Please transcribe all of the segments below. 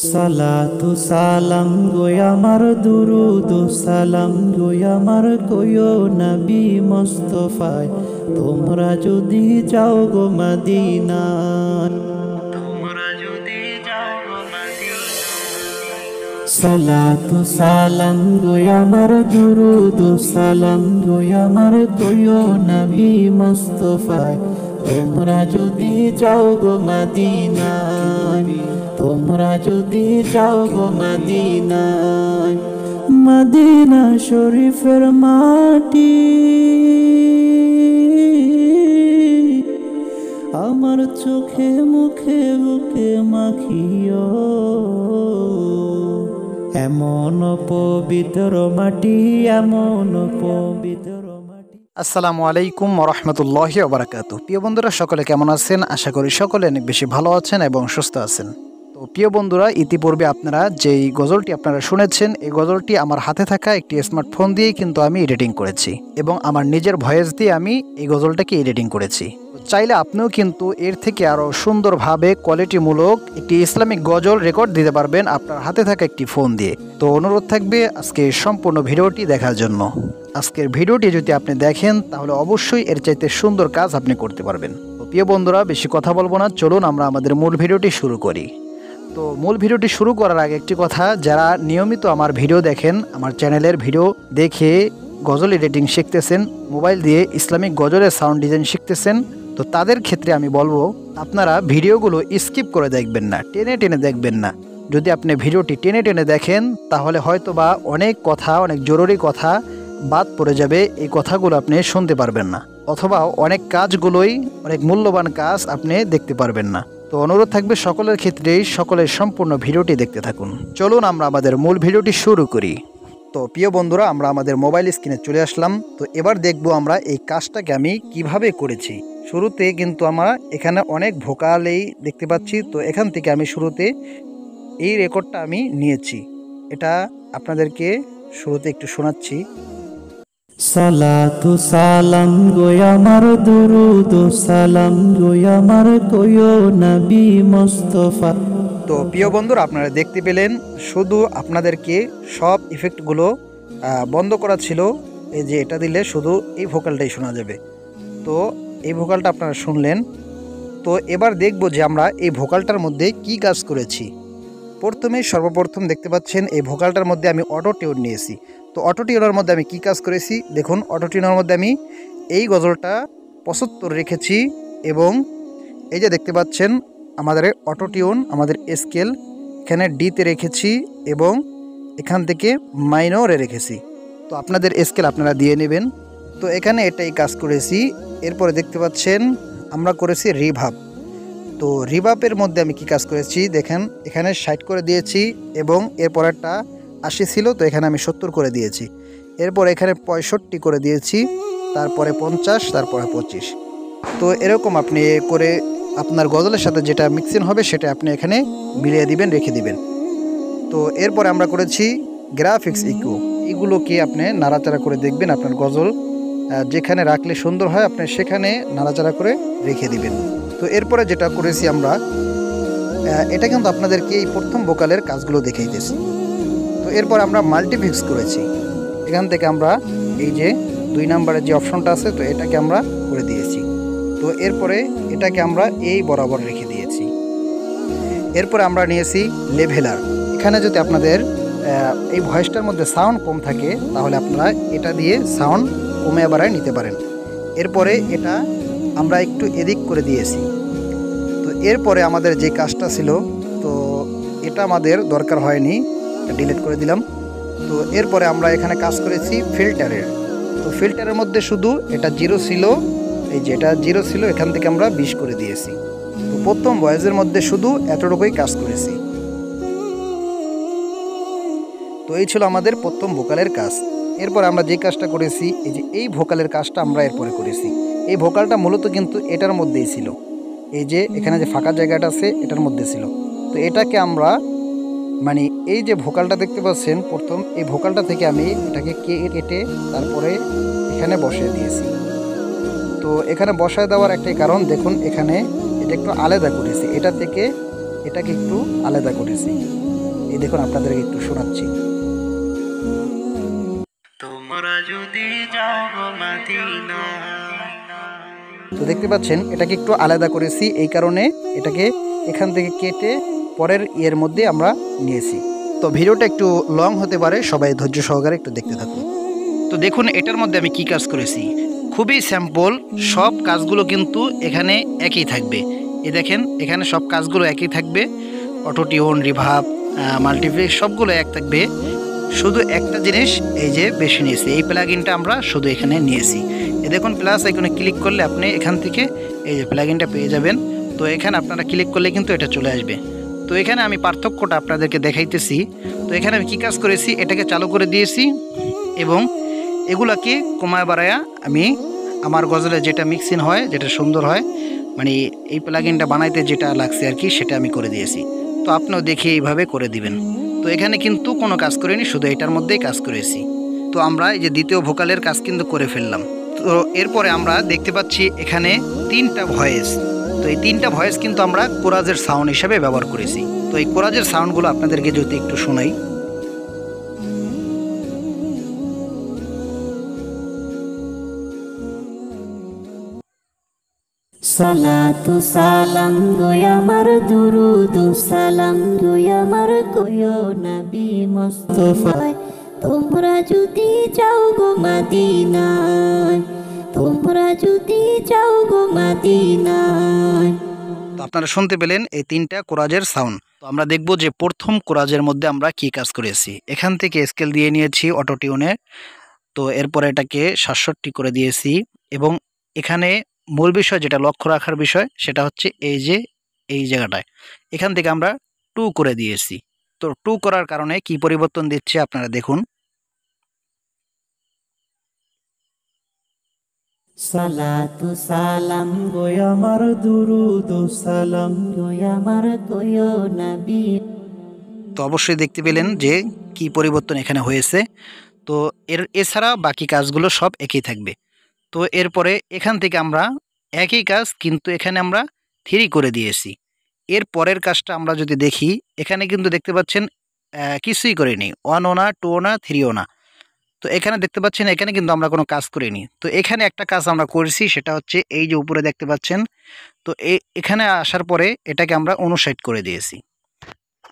সালাতু সালাম গো আমার দুরুদ সালাম গো আমার কয়ো নবী মুস্তাফায় তোমরা যদি যাও গো মদিনা সালাতু সালাম গো আমার দুরুদ সালাম গো আমার কয়ো নবী মুস্তাফায় তোমরা যদি যাও গো মদিনা তোমরা যদি যাও গো মদিনায় মদিনা শরীফের মাটি আমার চোখে মুখে বুকে মাখিও এমন পবিত্র মাটি এমন পবিত্র মাটি। আসসালামু আলাইকুম ওরহমতুল্লাহি ওবারাকাতুহু। প্রিয় বন্ধুরা সকলে কেমন আছেন? আশা করি সকলে অনেক বেশি ভালো আছেন এবং সুস্থ আছেন। তো প্রিয় বন্ধুরা, ইতিপূর্বে আপনারা যেই গজলটি আপনারা শুনেছেন, এই গজলটি আমার হাতে থাকা একটি স্মার্টফোন দিয়েই কিন্তু আমি এডিটিং করেছি এবং আমার নিজের ভয়েস দিয়ে আমি এই গজলটাকে এডিটিং করেছি। চাইলে আপনিও কিন্তু এর থেকে আরও সুন্দরভাবে কোয়ালিটিমূলক একটি ইসলামিক গজল রেকর্ড দিতে পারবেন আপনার হাতে থাকা একটি ফোন দিয়ে। তো অনুরোধ থাকবে আজকে সম্পূর্ণ ভিডিওটি দেখার জন্য। আজকের ভিডিওটি যদি আপনি দেখেন তাহলে অবশ্যই এর চাইতে সুন্দর কাজ আপনি করতে পারবেন। তো প্রিয় বন্ধুরা, বেশি কথা বলবো না, চলুন আমরা আমাদের মূল ভিডিওটি শুরু করি। তো মূল ভিডিওটি শুরু করার আগে একটি কথা, যারা নিয়মিত আমার ভিডিও দেখেন, আমার চ্যানেলের ভিডিও দেখে গজল এডিটিং শিখতেছেন, মোবাইল দিয়ে ইসলামিক গজলের সাউন্ড ডিজাইন শিখতেছেন, তো তাদের ক্ষেত্রে আমি বলবো আপনারা ভিডিওগুলো স্কিপ করে দেখবেন না, টেনে টেনে দেখবেন না। যদি আপনি ভিডিওটি টেনে টেনে দেখেন তাহলে হয়তো বা অনেক কথা, অনেক জরুরি কথা বাদ পড়ে যাবে, এই কথাগুলো আপনি শুনতে পারবেন না, অথবা অনেক কাজগুলোই, অনেক মূল্যবান কাজ আপনি দেখতে পারবেন না। তো অনুরোধ থাকবে সকলের ক্ষেত্রেই সকলের সম্পূর্ণ ভিডিওটি দেখতে থাকুন। চলুন আমরা আমাদের মূল ভিডিওটি শুরু করি। তো প্রিয় বন্ধুরা, আমরা আমাদের মোবাইল স্ক্রিনে চলে আসলাম। তো এবার দেখব আমরা এই কাজটাকে আমি কিভাবে করেছি। শুরুতে কিন্তু আমরা এখানে অনেক ভোকালেই দেখতে পাচ্ছি। তো এখান থেকে আমি শুরুতে এই রেকর্ডটা আমি নিয়েছি, এটা আপনাদেরকে শুরুতে একটু শোনাচ্ছি। সালাতু সালাম গো আমার দুরুদ সালাম গো আমার কয়ো নবী মুস্তাফা। তো প্রিয় বন্ধুরা, আপনারা দেখতে পেলেন, শুধু আপনাদেরকে সব ইফেক্টগুলো বন্ধ করা ছিল। এই যে এটা দিলে শুধু এই ভোকালটাই শোনা যাবে। তো এই ভোকালটা আপনারা শুনলেন। তো এবার দেখব যে আমরা এই ভোকালটার মধ্যে কি কাজ করেছি। প্রথমে সর্বপ্রথম দেখতে পাচ্ছেন এই ভোকালটার মধ্যে আমি অটো টিউন নিয়েছি। তো অটো টিউনের মধ্যে আমি কি কাজ করেছি দেখুন। অটো টিউনের মধ্যে আমি এই গজলটা 75 রেখেছি এবং এই যে দেখতে পাচ্ছেন আমাদের অটো টিউন, আমাদের স্কেল এখানে ডিতে রেখেছি এবং এখান থেকে মাইনরে রেখেছি। তো আপনাদের স্কেল আপনারা দিয়ে নেবেন। তো এখানে এটাই কাজ করেছি। এরপরে দেখতে পাচ্ছেন আমরা করেছি রিভাব। তো রিভাবের মধ্যে আমি কি কাজ করেছি দেখেন, এখানে 60 করে দিয়েছি এবং এরপরেরটা 80 ছিল, তো এখানে আমি 70 করে দিয়েছি। এরপর এখানে 65 করে দিয়েছি, তারপরে 50, তারপরে 25। তো এরকম আপনি করে আপনার গজলের সাথে যেটা মিক্সিং হবে সেটা আপনি এখানে মিলিয়ে দিবেন, রেখে দিবেন। তো এরপরে আমরা করেছি গ্রাফিক্স ইকো। এগুলোকে আপনি নাড়াচাড়া করে দেখবেন, আপনার গজল যেখানে রাখলে সুন্দর হয় আপনি সেখানে নাড়াচাড়া করে রেখে দিবেন। তো এরপরে যেটা করেছি আমরা, এটা কিন্তু আপনাদেরকে এই প্রথম ভোকালের কাজগুলো দেখাইতেছি। তো এরপর আমরা মাল্টিফিক্স করেছি। এখান থেকে আমরা এই যে 2 নম্বরের যে অপশনটা আছে, তো এটাকে আমরা করে দিয়েছি। তো এরপরে এটাকে আমরা এই বরাবর রেখে দিয়েছি। এরপরে আমরা নিয়েছি লেভেলার। এখানে যদি আপনাদের এই ভয়েসটার মধ্যে সাউন্ড কম থাকে তাহলে আপনারা এটা দিয়ে সাউন্ড কমে বাড়ায় নিতে পারেন। এরপরে এটা আমরা একটু এদিক করে দিয়েছি। তো এরপরে আমাদের যে কাজটা ছিল, তো এটা আমাদের দরকার হয়নি, ডিলিট করে দিলাম। তো এরপরে আমরা এখানে কাজ করেছি ফিল্টারের। তো ফিল্টারের মধ্যে শুধু এটা 0 ছিল, এই যে এটা 0 ছিল, এখান থেকে আমরা 20 করে দিয়েছি। তো প্রথম ভয়েসের মধ্যে শুধু এতটুকুই কাজ করেছি। তো এই ছিল আমাদের প্রথম ভোকালের কাজ। এরপর আমরা যে কাজটা করেছি, এই যে এই ভোকালের কাজটা আমরা এরপরে করেছি। এই ভোকালটা মূলত কিন্তু এটার মধ্যেই ছিল, এই যে এখানে যে ফাঁকা জায়গাটা আছে এটার মধ্যে ছিল। তো এটাকে আমরা মানে এই যে ভোকালটা দেখতে পাচ্ছেন প্রথম, এই ভোকালটা থেকে আমি এটাকে কেটে তারপরে এখানে বসিয়ে দিয়েছি। তো এখানে বসায় দেওয়ার একটাই কারণ, দেখুন এখানে এটা একটু আলাদা করেছি, এটা থেকে এটাকে একটু আলাদা করেছি। এই দেখুন আপনাদেরকে একটু শোনাচ্ছি। তোমরা যদি যাও গো মদিনা। তো দেখতে পাচ্ছেন এটাকে একটু আলাদা করেছি, এই কারণে এটাকে এখান থেকে কেটে পরের ইয়ের মধ্যে আমরা নিয়েছি। তো ভিডিওটা একটু লং হতে পারে, সবাই ধৈর্য সহকারে একটু দেখতে থাকুন। তো দেখুন এটার মধ্যে আমি কি কাজ করেছি, খুবই স্যাম্পল, সব কাজগুলো কিন্তু এখানে একই থাকবে। এই দেখেন এখানে সব কাজগুলো একই থাকবে, অটো টিউন, রিভার্ব, মাল্টিপ্লেক্স সবগুলো এক থাকবে। শুধু একটা জিনিস এই যে বেশি নিয়েছি, এই প্লাগইনটা আমরা শুধু এখানে নিয়েছি। এ দেখুন প্লাস আইকনে ক্লিক করলে আপনি এখান থেকে এই যে প্লাগইনটা পেয়ে যাবেন। তো এখানে আপনারা ক্লিক করলে কিন্তু এটা চলে আসবে। তো এখানে আমি পার্থক্যটা আপনাদেরকে দেখাইতেছি। তো এখানে আমি কী কাজ করেছি, এটাকে চালু করে দিয়েছি এবং এগুলাকে কমায় বাড়ায়া আমি আমার গজলে যেটা মিক্সিং হয়, যেটা সুন্দর হয়, মানে এই প্লাগইনটা বানাইতে যেটা লাগছে আর কি, সেটা আমি করে দিয়েছি। তো আপনিও দেখে এইভাবে করে দিবেন। তো এখানে কিন্তু কোনো কাজ করিনি, শুধু এটার মধ্যেই কাজ করেছি। তো আমরা এই যে দ্বিতীয় ভোকালের কাজ কিন্তু করে ফেললাম। তো এরপরে আমরা দেখতে পাচ্ছি এখানে 3টা ভয়েস। তো এই 3টা ভয়েস কিন্তু আমরা কোরাজের সাউন্ড হিসাবে ব্যবহার করেছি। তো এই কোরাজের সাউন্ডগুলো আপনাদেরকে যদি একটু শোনাই। সালাতু সালাম গো আমার দুরুদ সালাম গো আমার কয়ো নবী মুস্তাফায়, তোমরা যদি যাও গো মদিনায়, তোমরা যদি যাও গো মদিনায়। তো আপনারা শুনতে পেলেন এই 3টা কোরাজের সাউন্ড। তো আমরা দেখব যে প্রথম কোরাজের মধ্যে আমরা কি কাজ করেছি। এখান থেকে স্কেল দিয়ে নিয়েছি অটো টিউনে। তো এরপরে এটাকে 67 করে দিয়েছি এবং এখানে মূল বিষয় যেটা লক্ষ্য রাখার বিষয় সেটা হচ্ছে এই যে এই জায়গাটায় এখান থেকে আমরা 2 করে দিয়েছি। তো 2 করার কারণে কি পরিবর্তন দিচ্ছে আপনারা দেখুন। সালাতু সালাম গো আমার দুরুদ সালাম গো আমার কয়ো নবী। তো অবশ্যই দেখতে পেলেন যে কি পরিবর্তন এখানে হয়েছে। তো এছাড়া বাকি কাজগুলো সব একই থাকবে। তো এরপরে এখান থেকে আমরা একই কাজ কিন্তু এখানে আমরা 3 করে দিয়েছি। এর পরের কাজটা আমরা যদি দেখি, এখানে কিন্তু দেখতে পাচ্ছেন কিছুই করিনি, 1ও না, 2ও না, 3ও না। তো এখানে দেখতে পাচ্ছেন এখানে কিন্তু আমরা কোনো কাজ করিনি। তো এখানে একটা কাজ আমরা করেছি, সেটা হচ্ছে এই যে উপরে দেখতে পাচ্ছেন। তো এখানে আসার পরে এটাকে আমরা 59 করে দিয়েছি।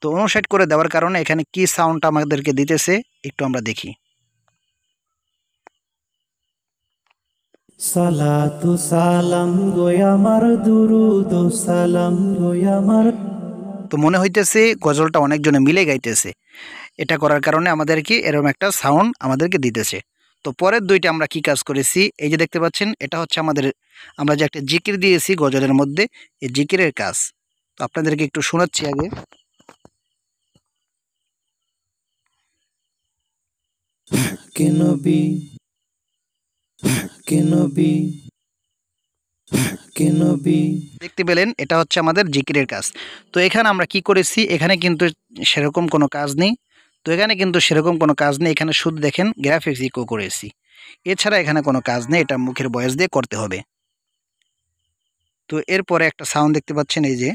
তো 59 করে দেওয়ার কারণে এখানে কি সাউন্ডটা আমাদেরকে দিতেছে একটু আমরা দেখি। সালাতু সালাম গো আমার দুরুদ সালাম গো আমার। তো মনে হইতেছে গজলটা অনেকজনে মিলে গাইতেছে। এটা করার কারণে আমাদেরকে এরকম একটা সাউন্ড আমাদেরকে দিতেছে। তো পরের 2টা আমরা কি কাজ করেছি, এই যে দেখতে পাচ্ছেন এটা হচ্ছে আমাদের, আমরা যে একটা জিকির দিয়েছি গজলের মধ্যে, এই জিকিরের কাজ। তো আপনাদেরকে একটু শোনাচ্ছি আগে। কে নবী, কে নবী, কে নবী। দেখতে পেলেন এটা হচ্ছে আমাদের জিকিরের কাজ। তো এখানে আমরা কি করেছি, এখানে কিন্তু সেরকম কোনো কাজ নেই। তো এখানে কিন্তু সেরকম কোনো কাজ নেই, এখানে শুধু দেখেন গ্রাফিক্স ইকো করেছি। এছাড়া এখানে কোনো কাজ নেই, এটা মুখের ভয়েস দিয়ে করতে হবে। তো এরপরে একটা সাউন্ড দেখতে পাচ্ছেন এই যে।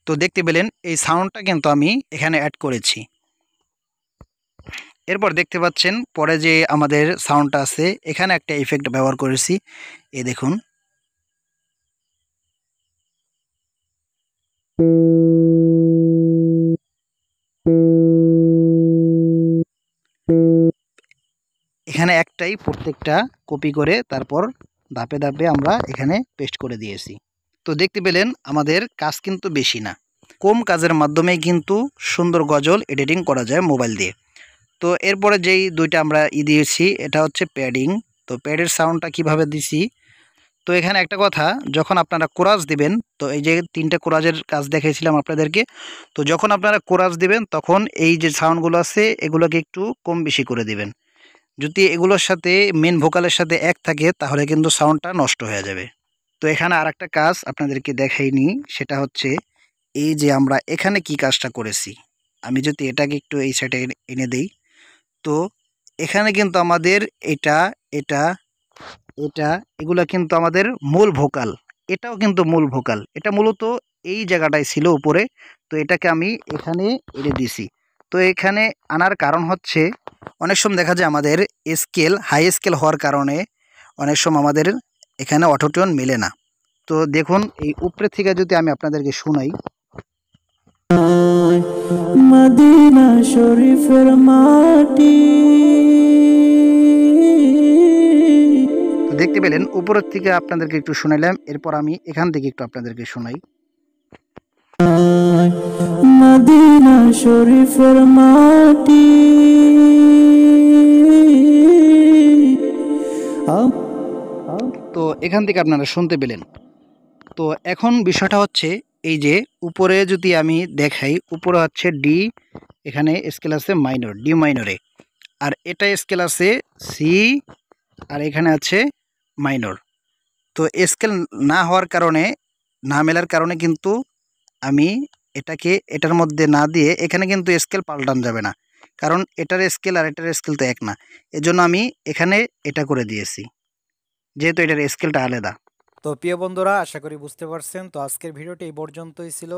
তো দেখতে পেলেন এই সাউন্ডটা কিন্তু আমি এখানে অ্যাড করেছি। এরপর দেখতে পাচ্ছেন পরে যে আমাদের সাউন্ডটা আছে, এখানে একটা ইফেক্ট ব্যবহার করেছি, এই দেখুন। এখানে একটাই, প্রত্যেকটা কপি করে তারপর ধাপে ধাপে আমরা এখানে পেস্ট করে দিয়েছি। তো দেখতে পেলেন আমাদের কাজ কিন্তু বেশি না, কম কাজের মাধ্যমেই কিন্তু সুন্দর গজল এডিটিং করা যায় মোবাইল দিয়ে। তো এরপরে যেই 2টা আমরা দিয়েছি এটা হচ্ছে প্যাডিং। তো প্যাডের সাউন্ডটা কিভাবে দিছি, তো এখানে একটা কথা, যখন আপনারা কোরাস দিবেন, তো এই যে 3টে কোরাজের কাজ দেখিয়েছিলাম আপনাদেরকে, তো যখন আপনারা কোরাস দিবেন তখন এই যে সাউন্ডগুলো আছে এগুলোকে একটু কম বেশি করে দিবেন। যদি এগুলোর সাথে মেন ভোকালের সাথে এক থাকে তাহলে কিন্তু সাউন্ডটা নষ্ট হয়ে যাবে। তো এখানে আরেকটা কাজ আপনাদেরকে দেখাইনি, সেটা হচ্ছে এই যে আমরা এখানে কি কাজটা করেছি। আমি যদি এটাকে একটু এই সাইডে এনে দেই, তো এখানে কিন্তু আমাদের এটা, এটা, এগুলা কিন্তু আমাদের মূল ভোকাল। এটাও কিন্তু মূল ভোকাল। এটা মূলত এই জায়গাটায় ছিল উপরে, তো এটাকে আমি এখানে এনে দিছি। তো এখানে আনার কারণ হচ্ছে অনেক সময় দেখা যায় আমাদের স্কেল হাই স্কেল হওয়ার কারণে অনেক সময় আমাদের এখানে অটোটিউন মেলে না। তো দেখুন এই উপরে থেকে যদি আমি আপনাদেরকে শোনাই, মদিনা শরীফের মাটি, তো দেখতে পেলেন উপরের থেকে আপনাদেরকে একটু শোনাইলাম, এরপর আমি এখান থেকে একটু আপনাদেরকে শোনাই। মদিনা শরীফের মাটি, তো এখান থেকে আপনারা শুনতে পেলেন। তো এখন বিষয়টা হচ্ছে এই যে উপরে যদি আমি দেখাই, উপরে হচ্ছে ডি, এখানে স্কেল আছে মাইনর, ডি মাইনরে, আর এটা স্কেল আছে সি, আর এখানে আছে মাইনর। তো স্কেল না হওয়ার কারণে, না মেলার কারণে কিন্তু আমি এটাকে এটার মধ্যে না দিয়ে এখানে কিন্তু স্কেল পাল্টানো যাবে না, কারণ এটার স্কেল আর এটার স্কেল তো এক না। এজন্য আমি এখানে এটা করে দিয়েছি, যেহেতু এটার স্কেলটা আলাদা। তো প্রিয় বন্ধুরা, আশা করি বুঝতে পারছেন। তো আজকের ভিডিওটি এই পর্যন্তই ছিল।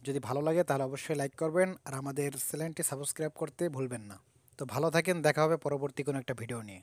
যদি ভালো লাগে তাহলে অবশ্যই লাইক করবেন, আর আমাদের চ্যানেলটি সাবস্ক্রাইব করতে ভুলবেন না। তো ভালো থাকেন, দেখা হবে পরবর্তী কোনো একটা ভিডিও নিয়ে।